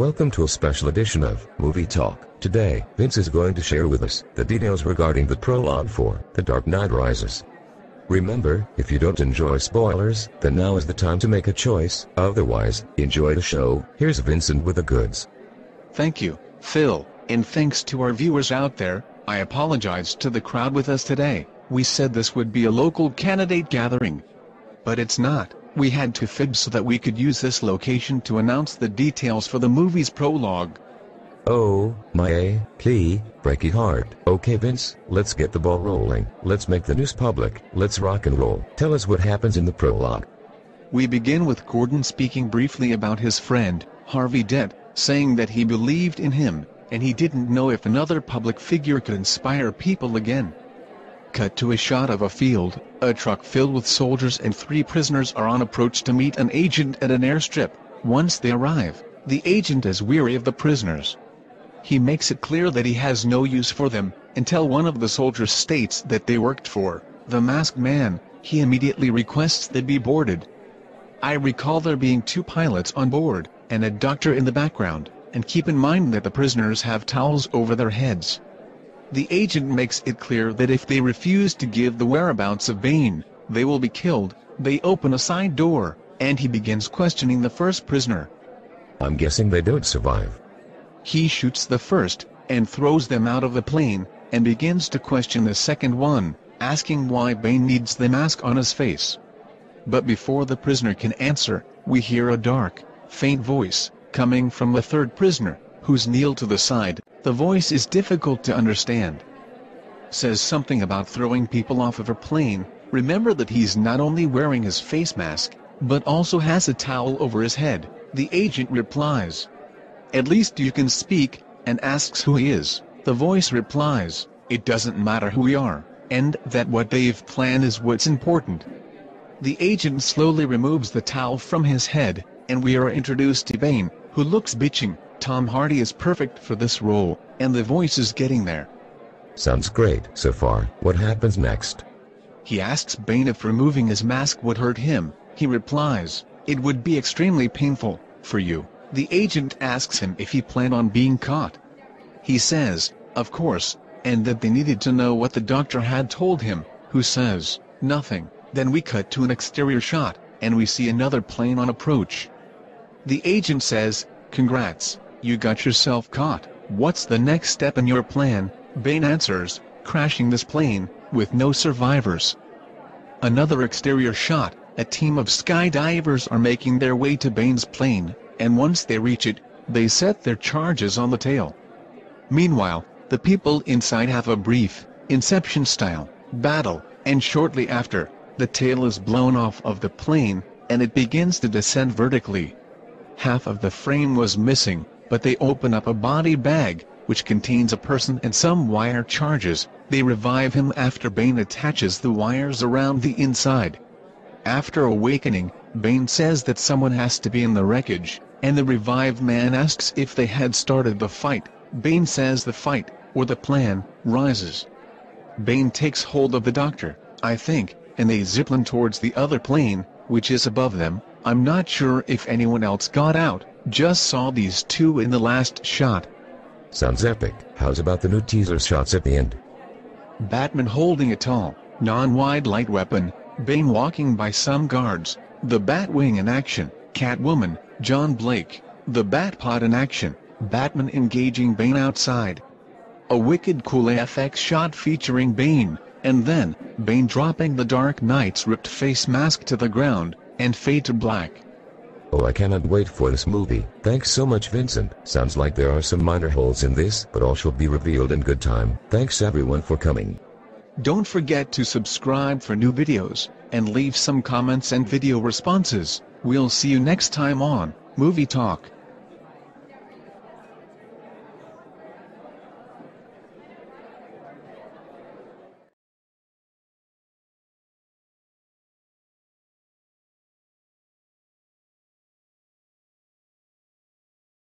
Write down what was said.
Welcome to a special edition of Movie Talk. Today, Vince is going to share with us the details regarding the prologue for The Dark Knight Rises. Remember, if you don't enjoy spoilers, then now is the time to make a choice. Otherwise, enjoy the show. Here's Vincent with the goods. Thank you, Phil, and thanks to our viewers out there. I apologize to the crowd with us today. We said this would be a local candidate gathering, but it's not. We had to fib so that we could use this location to announce the details for the movie's prologue. Oh, my breaky heart. Okay Vince, let's get the ball rolling. Let's make the news public. Let's rock and roll. Tell us what happens in the prologue. We begin with Gordon speaking briefly about his friend, Harvey Dent, saying that he believed in him, and he didn't know if another public figure could inspire people again. Cut to a shot of a field. A truck filled with soldiers and 3 prisoners are on approach to meet an agent at an airstrip. Once they arrive, the agent is weary of the prisoners. He makes it clear that he has no use for them, until one of the soldiers states that they worked for the masked man. He immediately requests they be boarded. I recall there being 2 pilots on board, and a doctor in the background, and keep in mind that the prisoners have towels over their heads. The agent makes it clear that if they refuse to give the whereabouts of Bane, they will be killed. They open a side door, and he begins questioning the first prisoner. I'm guessing they don't survive. He shoots the first, and throws them out of the plane, and begins to question the second one, asking why Bane needs the mask on his face. But before the prisoner can answer, we hear a dark, faint voice, coming from the third prisoner, who's kneeled to the side. The voice is difficult to understand. Says something about throwing people off of a plane. Remember that he's not only wearing his face mask, but also has a towel over his head. The agent replies, "At least you can speak," and asks who he is. The voice replies, "It doesn't matter who we are, and that what they've planned is what's important." The agent slowly removes the towel from his head, and we are introduced to Bane, who looks bitching. Tom Hardy is perfect for this role, and the voice is getting there. Sounds great so far. What happens next? He asks Bane if removing his mask would hurt him. He replies, "It would be extremely painful for you." The agent asks him if he planned on being caught. He says, of course, and that they needed to know what the doctor had told him, who says, nothing. Then we cut to an exterior shot, and we see another plane on approach. The agent says, "Congrats. You got yourself caught. What's the next step in your plan?" Bane answers, "Crashing this plane, with no survivors." Another exterior shot. A team of skydivers are making their way to Bane's plane, and once they reach it, they set their charges on the tail. Meanwhile, the people inside have a brief, Inception-style, battle, and shortly after, the tail is blown off of the plane, and it begins to descend vertically. Half of the frame was missing, but they open up a body bag, which contains a person and some wire charges. They revive him after Bane attaches the wires around the inside. After awakening, Bane says that someone has to be in the wreckage, and the revived man asks if they had started the fight. Bane says the fight, or the plan, rises. Bane takes hold of the doctor, I think, and they zipline towards the other plane, which is above them. I'm not sure if anyone else got out, just saw these 2 in the last shot. Sounds epic. How's about the new teaser shots at the end? Batman holding a tall, non-wide light weapon, Bane walking by some guards, the Batwing in action, Catwoman, John Blake, the Batpod in action, Batman engaging Bane outside. A wicked cool FX shot featuring Bane, and then, Bane dropping the Dark Knight's ripped face mask to the ground, and fade to black. Oh, I cannot wait for this movie. Thanks so much Vincent. Sounds like there are some minor holes in this, but all shall be revealed in good time. Thanks everyone for coming. Don't forget to subscribe for new videos, and leave some comments and video responses. We'll see you next time on Movie Talk.